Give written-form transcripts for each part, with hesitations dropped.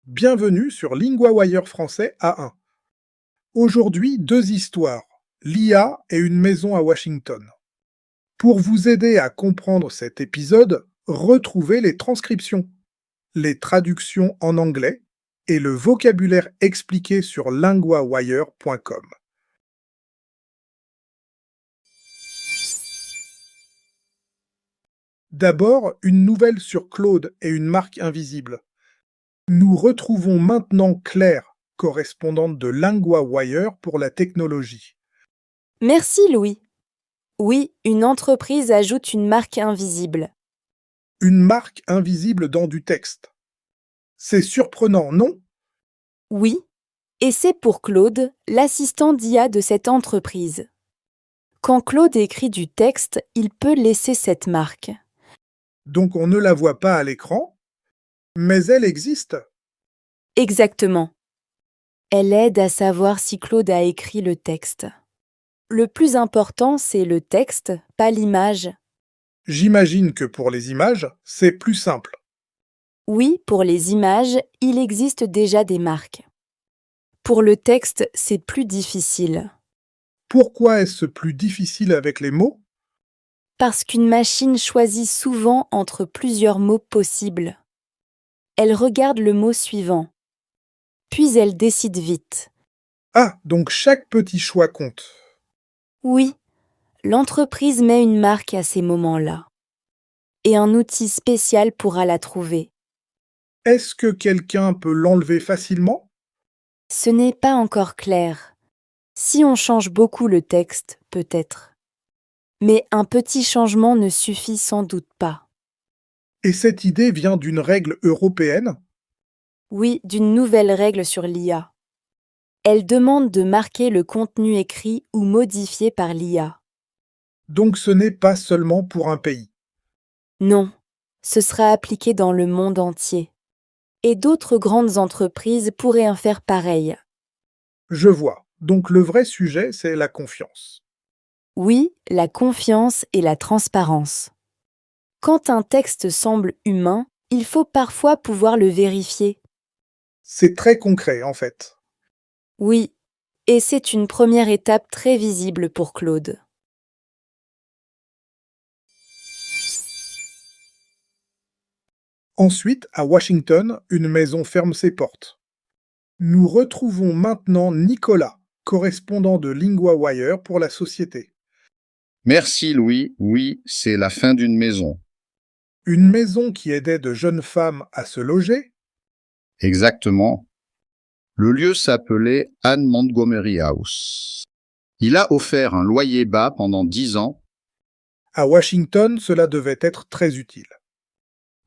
Bienvenue sur LinguaWire français A1. Aujourd'hui, deux histoires, l'IA et une maison à Washington. Pour vous aider à comprendre cet épisode, retrouvez les transcriptions, les traductions en anglais et le vocabulaire expliqué sur linguawire.com. D'abord, une nouvelle sur Claude et une marque invisible. Nous retrouvons maintenant Claire, correspondante de LinguaWire pour la technologie. Merci Louis. Oui, une entreprise ajoute une marque invisible. Une marque invisible dans du texte. C'est surprenant, non? Oui, et c'est pour Claude, l'assistant d'IA de cette entreprise. Quand Claude écrit du texte, il peut laisser cette marque. Donc on ne la voit pas à l'écran, mais elle existe. Exactement. Elle aide à savoir si Claude a écrit le texte. Le plus important, c'est le texte, pas l'image. J'imagine que pour les images, c'est plus simple. Oui, pour les images, il existe déjà des marques. Pour le texte, c'est plus difficile. Pourquoi est-ce plus difficile avec les mots? Parce qu'une machine choisit souvent entre plusieurs mots possibles. Elle regarde le mot suivant. Puis elle décide vite. Ah, donc chaque petit choix compte. Oui, l'entreprise met une marque à ces moments-là. Et un outil spécial pourra la trouver. Est-ce que quelqu'un peut l'enlever facilement? Ce n'est pas encore clair. Si on change beaucoup le texte, peut-être. Mais un petit changement ne suffit sans doute pas. Et cette idée vient d'une règle européenne? Oui, d'une nouvelle règle sur l'IA. Elle demande de marquer le contenu écrit ou modifié par l'IA. Donc ce n'est pas seulement pour un pays. Non, ce sera appliqué dans le monde entier. Et d'autres grandes entreprises pourraient en faire pareil. Je vois. Donc le vrai sujet, c'est la confiance. Oui, la confiance et la transparence. Quand un texte semble humain, il faut parfois pouvoir le vérifier. C'est très concret, en fait. Oui, et c'est une première étape très visible pour Claude. Ensuite, à Washington, une maison ferme ses portes. Nous retrouvons maintenant Nicolas, correspondant de LinguaWire pour la société. Merci Louis, oui, c'est la fin d'une maison. Une maison qui aidait de jeunes femmes à se loger? Exactement. Le lieu s'appelait Anne Montgomery House. Il a offert un loyer bas pendant 10 ans. À Washington, cela devait être très utile.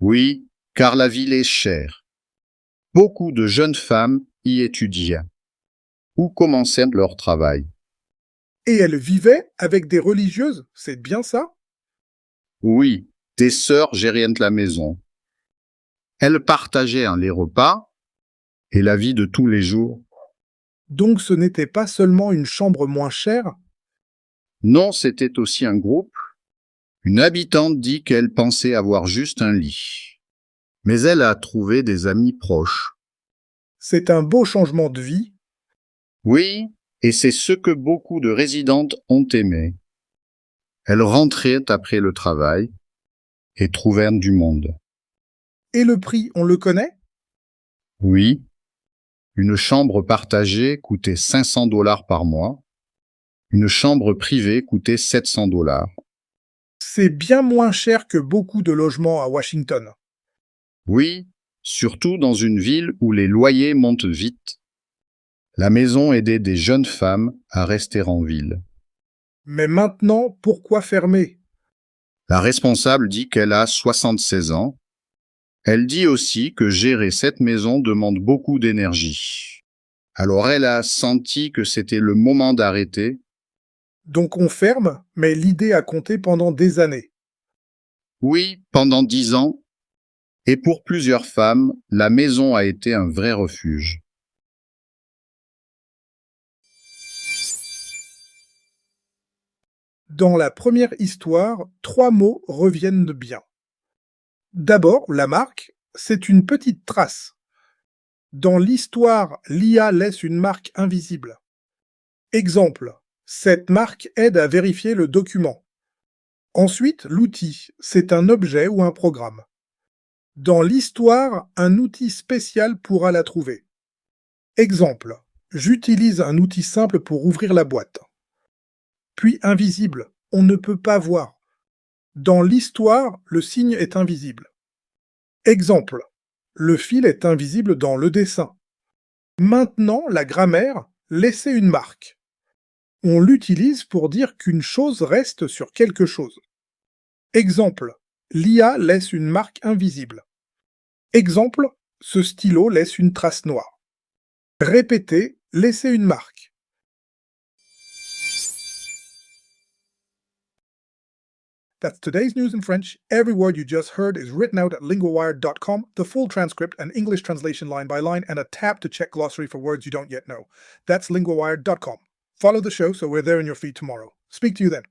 Oui, car la ville est chère. Beaucoup de jeunes femmes y étudiaient ou commencèrent leur travail. Et elle vivait avec des religieuses, c'est bien ça? Oui, des sœurs géraient la maison. Elles partageaient les repas et la vie de tous les jours. Donc ce n'était pas seulement une chambre moins chère? Non, c'était aussi un groupe. Une habitante dit qu'elle pensait avoir juste un lit. Mais elle a trouvé des amis proches. C'est un beau changement de vie. Oui, et c'est ce que beaucoup de résidentes ont aimé. Elles rentraient après le travail et trouvèrent du monde. Et le prix, on le connaît? Oui, une chambre partagée coûtait 500 $ par mois. Une chambre privée coûtait 700 $. C'est bien moins cher que beaucoup de logements à Washington. Oui, surtout dans une ville où les loyers montent vite. La maison aidait des jeunes femmes à rester en ville. Mais maintenant, pourquoi fermer? La responsable dit qu'elle a 76 ans. Elle dit aussi que gérer cette maison demande beaucoup d'énergie. Alors elle a senti que c'était le moment d'arrêter. Donc on ferme, mais l'idée a compté pendant des années. Oui, pendant 10 ans. Et pour plusieurs femmes, la maison a été un vrai refuge. Dans la première histoire, trois mots reviennent bien. D'abord, la marque, c'est une petite trace. Dans l'histoire, l'IA laisse une marque invisible. Exemple, cette marque aide à vérifier le document. Ensuite, l'outil, c'est un objet ou un programme. Dans l'histoire, un outil spécial pourra la trouver. Exemple, j'utilise un outil simple pour ouvrir la boîte. Puis invisible, on ne peut pas voir. Dans l'histoire, le signe est invisible. Exemple, le fil est invisible dans le dessin. Maintenant, la grammaire, laisser une marque. On l'utilise pour dire qu'une chose reste sur quelque chose. Exemple, l'IA laisse une marque invisible. Exemple, ce stylo laisse une trace noire. Répétez, laisser une marque. That's today's news in French. Every word you just heard is written out at linguawired.com, the full transcript, an English translation line by line, and a tab to check glossary for words you don't yet know. That's linguawired.com. Follow the show so we're there in your feed tomorrow. Speak to you then.